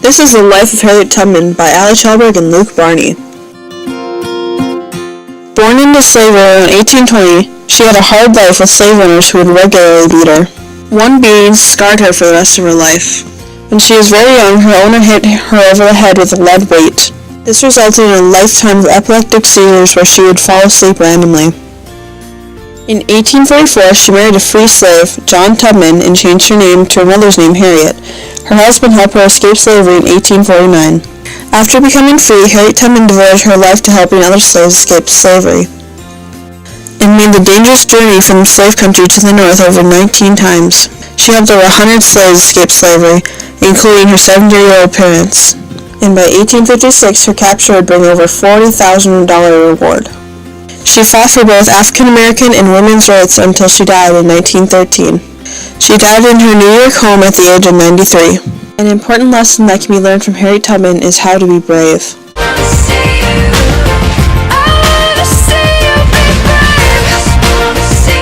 This is the life of Harriet Tubman by Ali Chalberg and Luke Barney. Born into slavery around 1820, she had a hard life with slave owners who would regularly beat her. One beating scarred her for the rest of her life. When she was very young, her owner hit her over the head with a lead weight. This resulted in a lifetime of epileptic seizures where she would fall asleep randomly. In 1844, she married a free slave, John Tubman, and changed her name to her mother's name, Harriet. Her husband helped her escape slavery in 1849. After becoming free, Harriet Tubman devoted her life to helping other slaves escape slavery, and made the dangerous journey from slave country to the north over 19 times. She helped over 100 slaves escape slavery, including her 70-year-old parents. And by 1856, her capture would bring over $40,000 reward. She fought for both African American and women's rights until she died in 1913. She died in her New York home at the age of 93. An important lesson that can be learned from Harriet Tubman is how to be brave.